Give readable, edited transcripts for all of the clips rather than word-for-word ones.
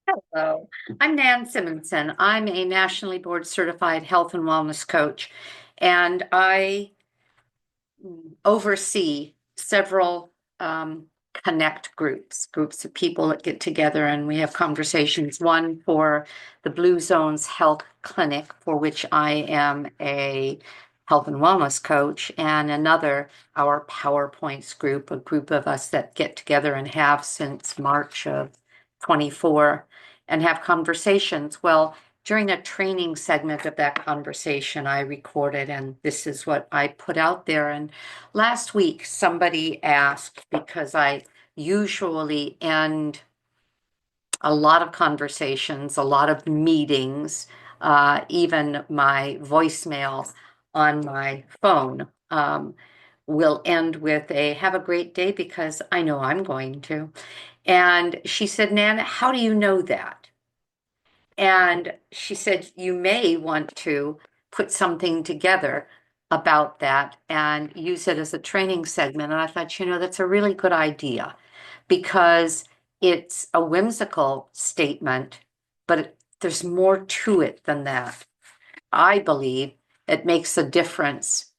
Hello, I'm Nan Simonsen. I'm a nationally board certified health and wellness coach, and I oversee several connect groups of people that get together and we have conversations. One for the Blue Zones Health Clinic, for which I am a health and wellness coach, and another, our PowerPoints group, a group of us that get together and have since March of 24 and have conversations. Well, during the training segment of that conversation, I recorded, and this is what I put out there. And last week, somebody asked, because I usually end a lot of conversations, a lot of meetings, even my voicemail on my phone will end with a have a great day because I know I'm going to. And she said, Nan, how do you know that? And she said, you may want to put something together about that and use it as a training segment. And I thought, that's a really good idea because it's a whimsical statement, but there's more to it than that. I believe it makes a difference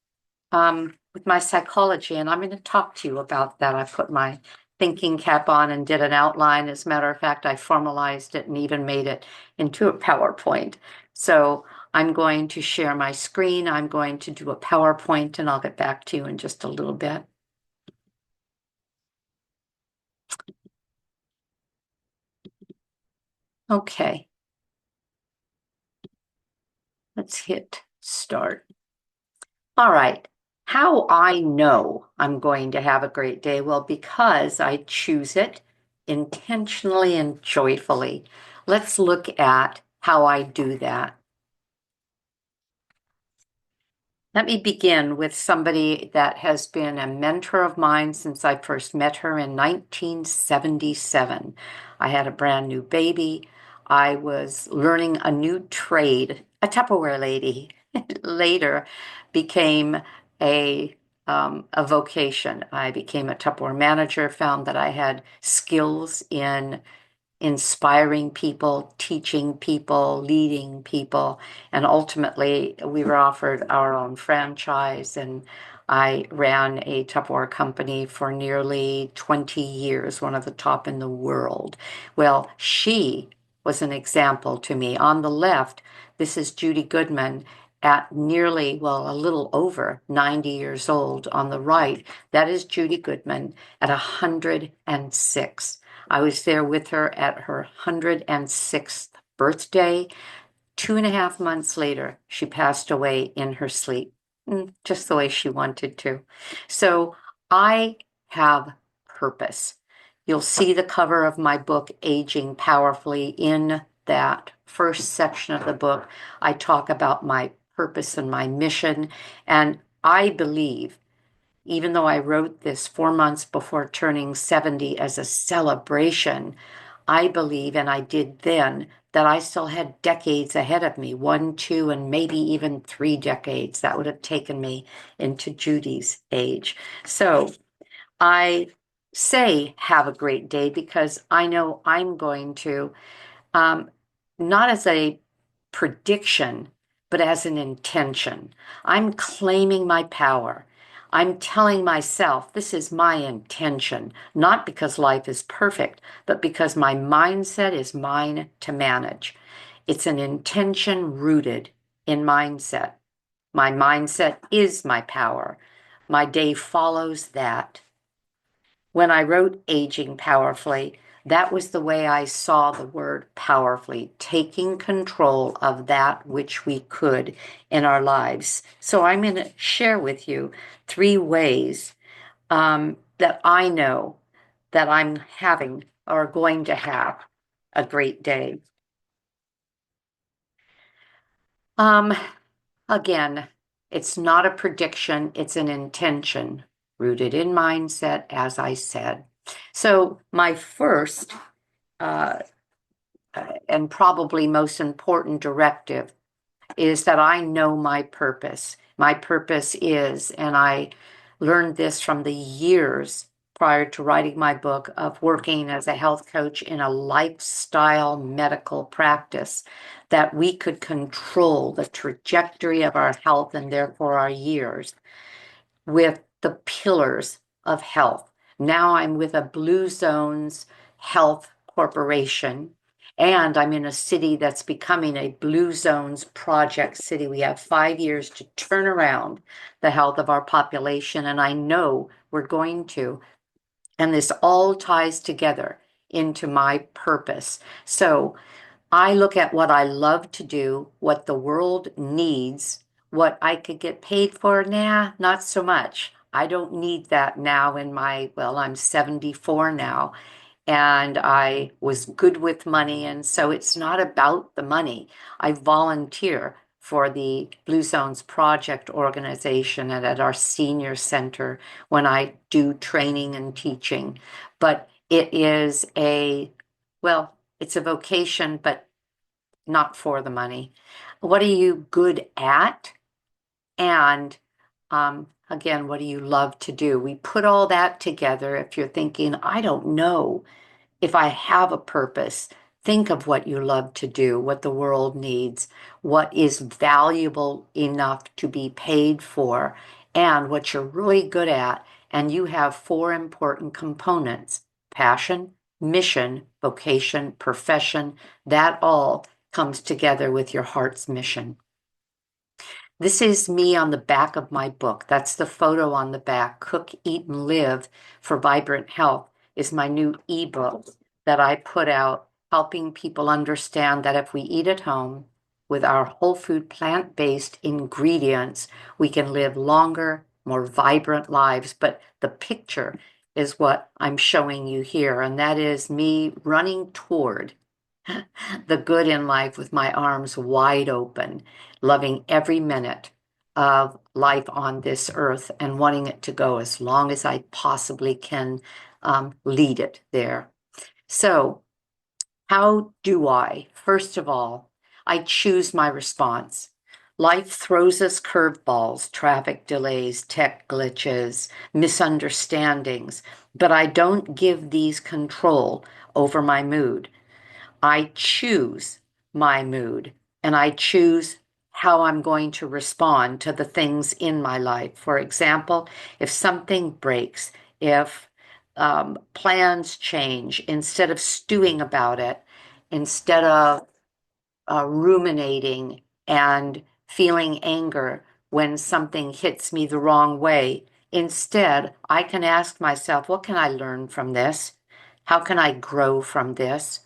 with my psychology, and I'm going to talk to you about that. I put my thinking cap on and did an outline. As a matter of fact, I formalized it and even made it into a PowerPoint. So I'm going to share my screen. I'm going to do a PowerPoint, and I'll get back to you in just a little bit. Okay. Let's hit start. All right. How I know I'm going to have a great day? Well, because I choose it intentionally and joyfully. Let's look at how I do that. Let me begin with somebody that has been a mentor of mine since I first met her in 1977. I had a brand new baby. I was learning a new trade, a Tupperware lady. Later became a vocation. I became a Tupperware manager, found that I had skills in inspiring people, teaching people, leading people. And ultimately, we were offered our own franchise. And I ran a Tupperware company for nearly 20 years, one of the top in the world. Well, she was an example to me. On the left, this is Judy Goodman at nearly, well, a little over 90 years old. On the right, that is Judy Goodman at 106. I was there with her at her 106th birthday. 2.5 months later, she passed away in her sleep, just the way she wanted to. So I have purpose. You'll see the cover of my book, Aging Powerfully. In that first section of the book, I talk about my purpose and my mission. And I believe, even though I wrote this 4 months before turning 70 as a celebration, I believe, and I did then, that I still had decades ahead of me, 1, 2, and maybe even 3 decades. That would have taken me into Judy's age. So I say have a great day because I know I'm going to, um, not as a prediction, but as an intention. I'm claiming my power. I'm telling myself this is my intention, not because life is perfect, but because my mindset is mine to manage. It's an intention rooted in mindset. My mindset is my power. My day follows that. When I wrote Aging Powerfully, that was the way I saw the word powerfully, taking control of that which we could in our lives. So I'm going to share with you 3 ways that I know that I'm having or going to have a great day. Um, Again, it's not a prediction, it's an intention rooted in mindset, as I said. So, my first uh, and probably most important directive is that I know my purpose. My purpose is, and I learned this from the years prior to writing my book of working as a health coach in a lifestyle medical practice that we could control the trajectory of our health and therefore our years with the pillars of health. Now I'm with a Blue Zones Health Corporation, and I'm in a city that's becoming a Blue Zones project city. We have 5 years to turn around the health of our population, and I know we're going to. And this all ties together into my purpose. So I look at what I love to do, what the world needs, what I could get paid for. Nah, not so much. I don't need that now in my, well, I'm 74 now, and I was good with money. And so it's not about the money. I volunteer for the Blue Zones Project organization and at our senior center when I do training and teaching. But it is well, it's a vocation, but not for the money. What are you good at? And again, what do you love to do? We put all that together. If you're thinking, I don't know if I have a purpose, think of what you love to do, what the world needs, what is valuable enough to be paid for, and what you're really good at. And you have four important components: passion, mission, vocation, profession. That all comes together with your heart's mission. This is me on the back of my book. That's the photo on the back. Cook, Eat, and Live for Vibrant Health is my new ebook that I put out, helping people understand that if we eat at home with our whole food plant-based ingredients, we can live longer, more vibrant lives. But the picture is what I'm showing you here, and that is me running toward the good in life with my arms wide open, loving every minute of life on this earth and wanting it to go as long as I possibly can lead it there. So, how do I? First of all, I choose my response. Life throws us curveballs, traffic delays, tech glitches, misunderstandings, but I don't give these control over my mood. I choose my mood and I choose how I'm going to respond to the things in my life. For example, if something breaks, if plans change, instead of stewing about it, instead of ruminating and feeling anger when something hits me the wrong way. Instead, I can ask myself, what can I learn from this? How can I grow from this?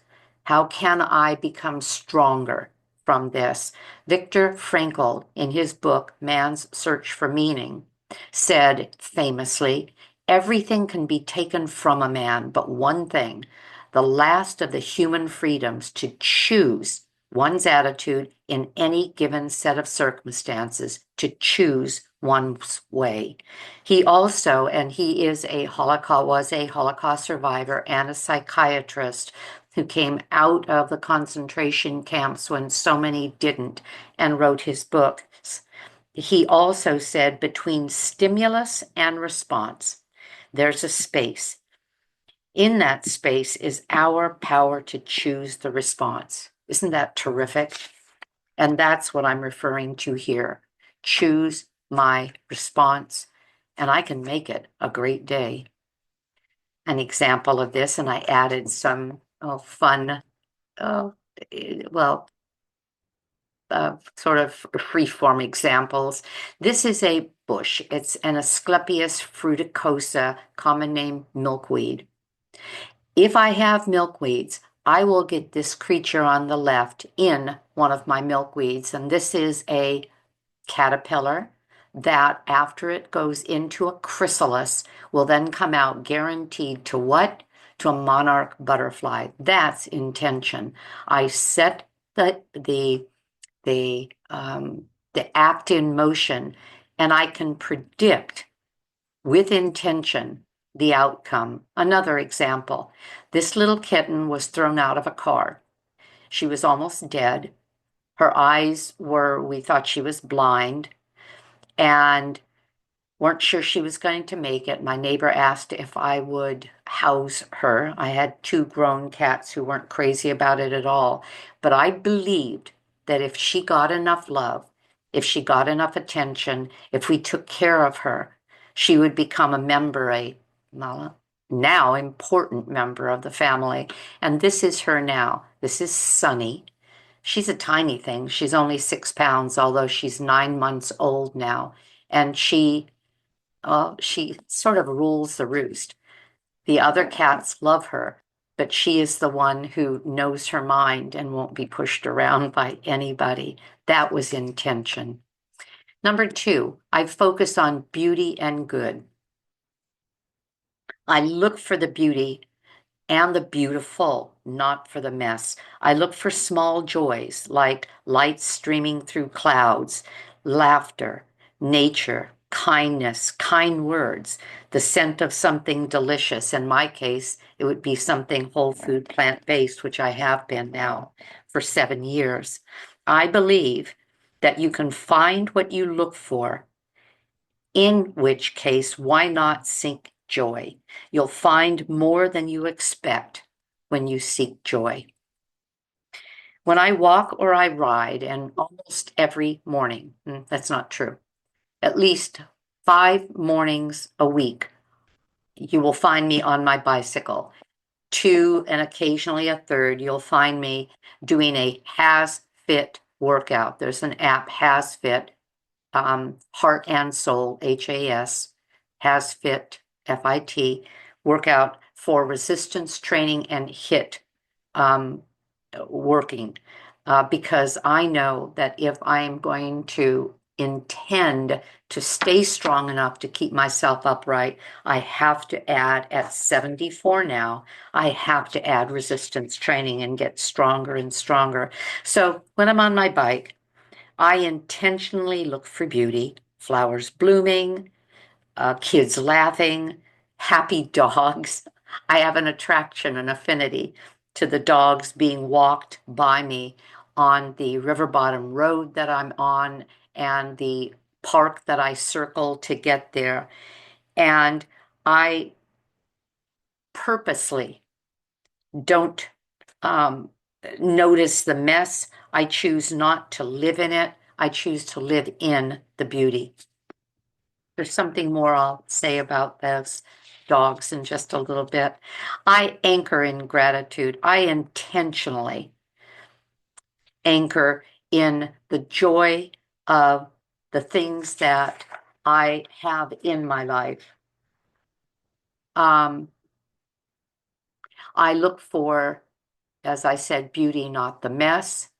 How can I become stronger from this? Viktor Frankl, in his book, Man's Search for Meaning, said famously, everything can be taken from a man, but one thing, the last of the human freedoms to choose one's attitude in any given set of circumstances, to choose one's way. He also, and he is was a Holocaust survivor and a psychiatrist who came out of the concentration camps when so many didn't and wrote his books. He also said between stimulus and response, there's a space. In that space is our power to choose the response. Isn't that terrific? And that's what I'm referring to here. Choose my response, and I can make it a great day. An example of this, and I added some fun, uh, well, sort of free-form examples. This is a bush. It's an Asclepias fruticosa, common name milkweed. If I have milkweeds, I will get this creature on the left in one of my milkweeds, and this is a caterpillar that after it goes into a chrysalis will then come out guaranteed to what? To a monarch butterfly. That's intention. I set the act in motion, and I can predict with intention the outcome. Another example, this little kitten was thrown out of a car. She was almost dead. Her eyes were, we thought she was blind. And Weren't sure she was going to make it. My neighbor asked if I would house her. I had two grown cats who weren't crazy about it at all. But I believed that if she got enough love, if she got enough attention, if we took care of her, she would become a member, a well, now important member of the family. And this is her now. This is Sunny. She's a tiny thing. She's only 6 pounds, although she's 9 months old now. And she sort of rules the roost. The other cats love her, but she is the one who knows her mind and won't be pushed around by anybody. That was intention. Number two, I focus on beauty and good. I look for the beauty and the beautiful, not for the mess. I look for small joys like light streaming through clouds, laughter, nature, kindness, kind words, the scent of something delicious. In my case, it would be something whole food, plant-based, which I have been now for 7 years. I believe that you can find what you look for, in which case, why not seek joy? You'll find more than you expect when you seek joy. When I walk or I ride, and almost every morning, that's not true, at least 5 mornings a week, you will find me on my bicycle. Two and occasionally a third, you'll find me doing a Has Fit workout. There's an app, Has Fit, Heart and Soul, Has Fit, FIT, workout for resistance training and HIT um, working. Because I know that if I am going to intend to stay strong enough to keep myself upright, I have to add, at 74 now, I have to add resistance training and get stronger and stronger. So when I'm on my bike, I intentionally look for beauty, flowers blooming, kids laughing, happy dogs. I have an attraction, an affinity to the dogs being walked by me on the river bottom road that I'm on and the park that I circle to get there. And I purposely don't um, notice the mess. I choose not to live in it. I choose to live in the beauty. There's something more I'll say about those dogs in just a little bit. I anchor in gratitude. I intentionally anchor in the joy of the things that I have in my life. I look for, as I said, beauty, not the mess.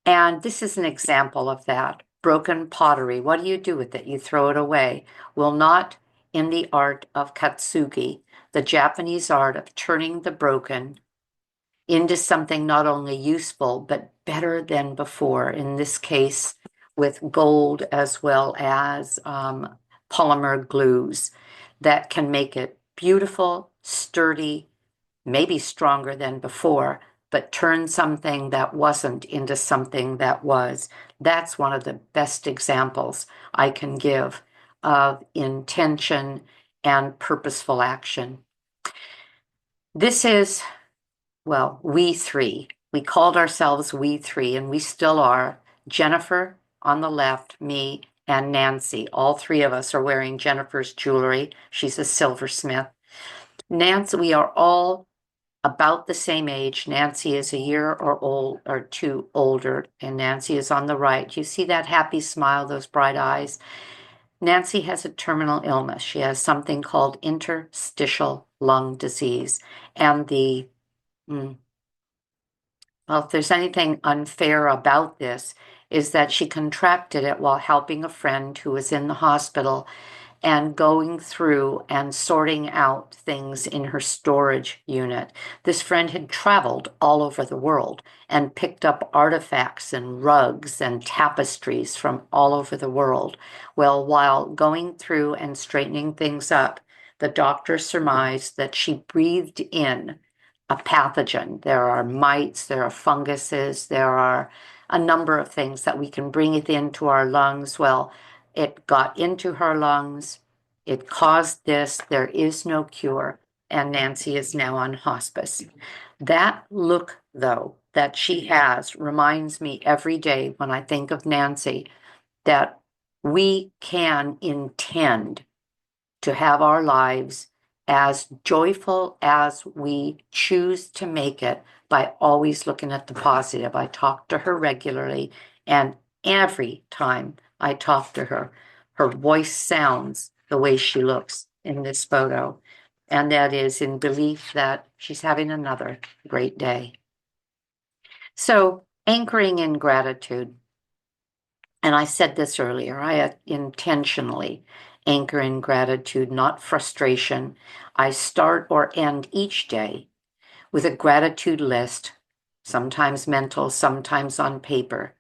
And this is an example of that. Broken pottery. What do you do with it? You throw it away. Well, not in the art of katsugi, the Japanese art of turning the broken into something not only useful, but better than before. In this case, with gold as well as polymer glues that can make it beautiful, sturdy, maybe stronger than before, but turn something that wasn't into something that was. That's one of the best examples I can give of intention and purposeful action. This is, well, we three. We called ourselves We Three, and we still are. Jennifer on the left, me, and Nancy. All three of us are wearing Jennifer's jewelry. She's a silversmith. Nancy, we are all about the same age. Nancy is a year or two older, and Nancy is on the right. You see that happy smile, those bright eyes? Nancy has a terminal illness. She has something called interstitial lung disease. And well, if there's anything unfair about this, is that she contracted it while helping a friend who was in the hospital and going through and sorting out things in her storage unit. This friend had traveled all over the world and picked up artifacts and rugs and tapestries from all over the world. Well, while going through and straightening things up, the doctor surmised that she breathed in a pathogen. There are mites, there are funguses, there are a number of things that we can bring it into our lungs. Well, It got into her lungs. It caused this. There is no cure. And Nancy is now on hospice. That look, though, that she has reminds me every day when I think of Nancy that we can intend to have our lives as joyful as we choose to make it by always looking at the positive. I talk to her regularly, and every time I talk to her, her voice sounds the way she looks in this photo. And that is in belief that she's having another great day. So, anchoring in gratitude. And I said this earlier, I intentionally anchor in gratitude, not frustration. I start or end each day with a gratitude list, sometimes mental, sometimes on paper.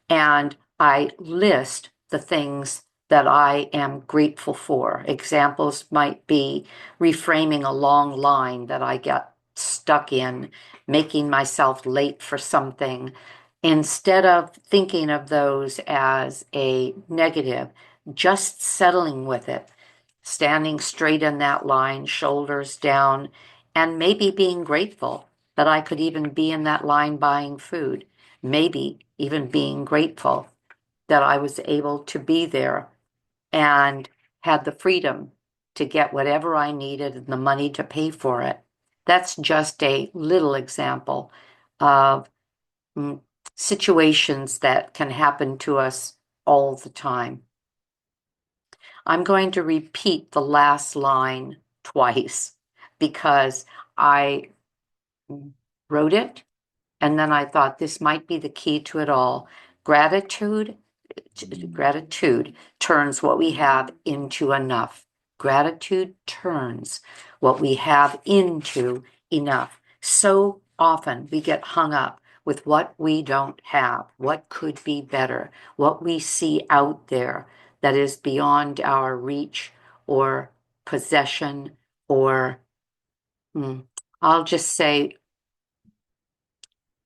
And I list the things that I am grateful for. Examples might be reframing a long line that I get stuck in, making myself late for something. Instead of thinking of those as a negative, just settling with it, standing straight in that line, shoulders down, and maybe being grateful that I could even be in that line buying food, maybe even being grateful that I was able to be there and had the freedom to get whatever I needed and the money to pay for it. That's just a little example of situations that can happen to us all the time. I'm going to repeat the last line twice because I wrote it and then I thought this might be the key to it all. Gratitude turns what we have into enough. Gratitude turns what we have into enough. So often we get hung up with what we don't have, what could be better, what we see out there that is beyond our reach or possession or, I'll just say,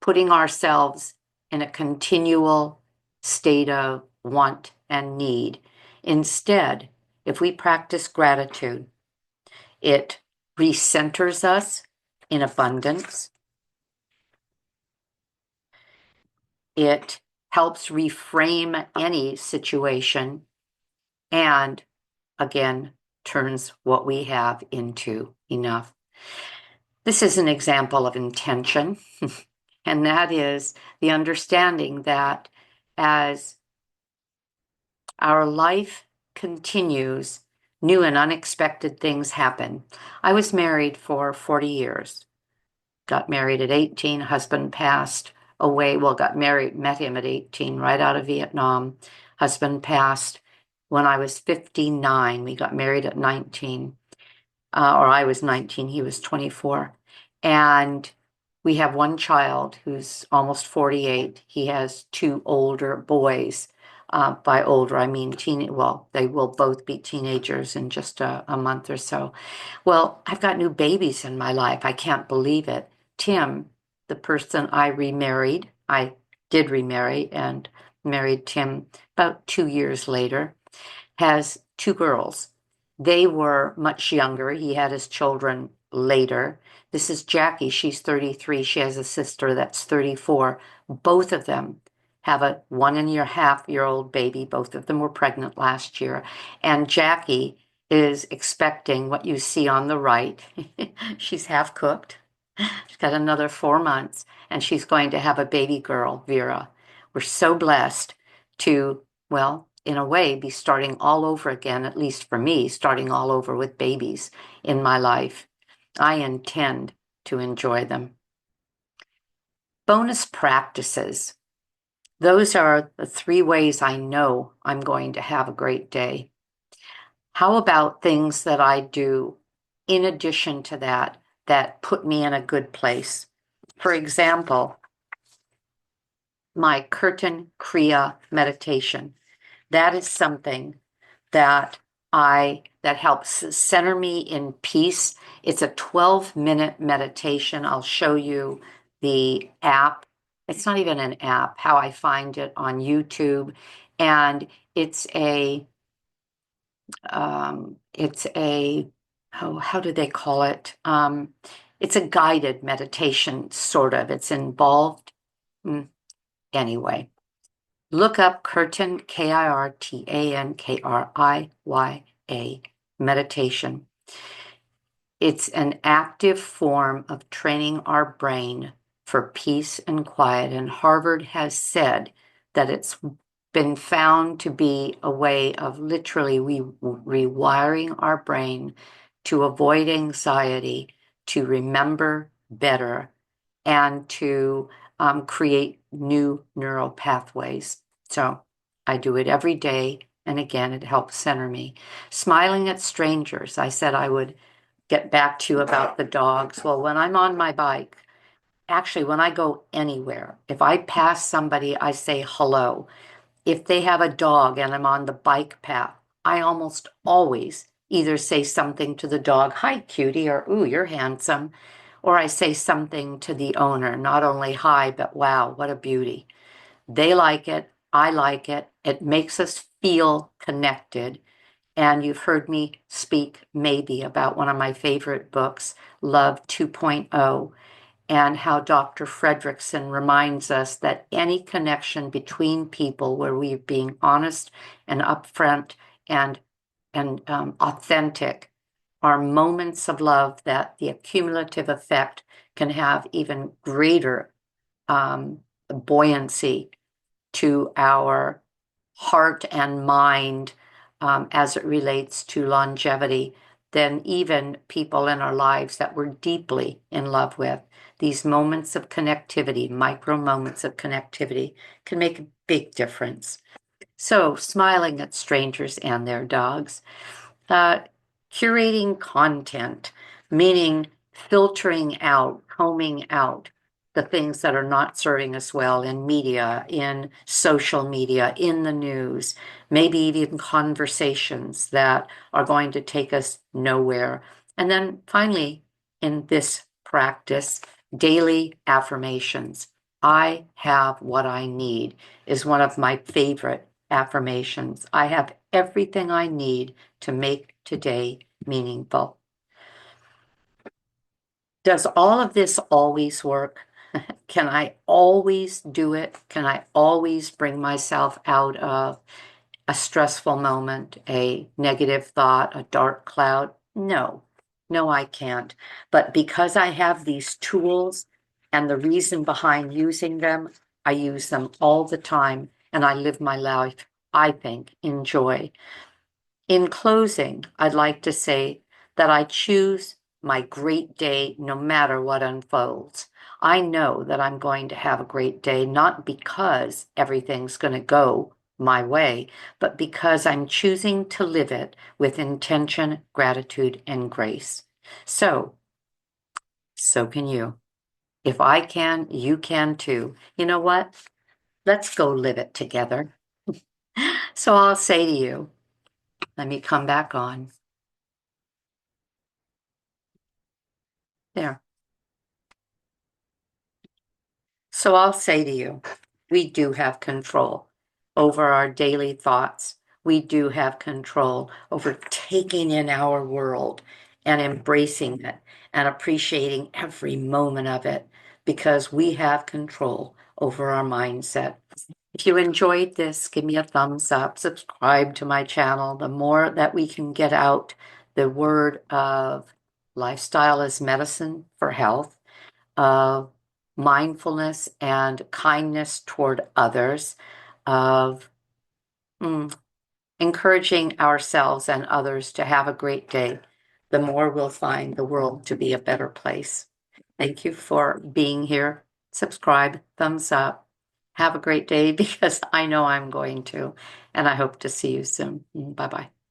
putting ourselves in a continual state of want and need. Instead, if we practice gratitude, it recenters us in abundance. It helps reframe any situation and, again, turns what we have into enough. This is an example of intention, and that is the understanding that as our life continues, new and unexpected things happen. I was married for 40 years. Got married at 18, husband passed away. Well, got married, met him at 18, right out of Vietnam. Husband passed when I was 59. We got married at 19, or I was 19, he was 24. And we have one child who's almost 48. He has two older boys. By older, I mean well, they will both be teenagers in just a month or so. Well, I've got new babies in my life. I can't believe it. Tim, the person I remarried, I did remarry and married Tim about 2 years later, has two girls. They were much younger. He had his children later. This is Jackie. She's 33. She has a sister that's 34. Both of them have a 1.5-year-old baby. Both of them were pregnant last year. And Jackie is expecting what you see on the right. She's half cooked. She's got another 4 months, and she's going to have a baby girl, Vera. We're so blessed to, well, in a way, be starting all over again, at least for me, starting all over with babies in my life. I intend to enjoy them. Bonus practices. Those are the 3 ways I know I'm going to have a great day. How about things that I do in addition to that that put me in a good place? For example, my curtain kriya meditation. That is something that helps center me in peace. It's a 12-minute meditation. I'll show you the app. It's not even an app, how I find it on YouTube. And it's a It's a, oh, how do they call it? It's a guided meditation, sort of. It's involved. Mm, Anyway, look up Curtin, Kirtankriya, meditation. It's an active form of training our brain for peace and quiet. And Harvard has said that it's been found to be a way of literally rewiring our brain to avoid anxiety, to remember better, and to create new neural pathways. So I do it every day. And again, it helps center me. Smiling at strangers. I said I would get back to you about the dogs. Well, when I'm on my bike, actually, when I go anywhere, if I pass somebody, I say hello. If they have a dog and I'm on the bike path, I almost always either say something to the dog, hi, cutie, or ooh, you're handsome. Or I say something to the owner, not only hi, but wow, what a beauty. They like it. I like it. It makes us feel connected. And you've heard me speak maybe about one of my favorite books, Love 2.0, and how Dr. Fredrickson reminds us that any connection between people where we're being honest and upfront and authentic are moments of love that the accumulative effect can have even greater um, buoyancy to our heart and mind as it relates to longevity than even people in our lives that we're deeply in love with. These moments of connectivity, micro moments of connectivity, can make a big difference. So, smiling at strangers and their dogs. Uh, Curating content, meaning filtering out, combing out the things that are not serving us well in media, in social media, in the news, maybe even conversations that are going to take us nowhere. And then finally, in this practice, daily affirmations. I have what I need is one of my favorite affirmations. I have everything I need to make today meaningful. Does all of this always work? Can I always do it? Can I always bring myself out of a stressful moment, a negative thought, a dark cloud? No, no, I can't. But because I have these tools and the reason behind using them, I use them all the time and I live my life, I think, in joy. In closing, I'd like to say that I choose my great day no matter what unfolds. I know that I'm going to have a great day, not because everything's going to go my way, but because I'm choosing to live it with intention, gratitude, and grace. So, so can you. If I can, you can too. You know what? Let's go live it together. So I'll say to you, let me come back on. There. So I'll say to you, we do have control over our daily thoughts. We do have control over taking in our world and embracing it and appreciating every moment of it because we have control over our mindset. If you enjoyed this, give me a thumbs up, subscribe to my channel. The more that we can get out the word of lifestyle as medicine for health, of mindfulness and kindness toward others, of encouraging ourselves and others to have a great day, the more we'll find the world to be a better place. Thank you for being here. Subscribe, thumbs up. Have a great day because I know I'm going to, and I hope to see you soon. Bye bye.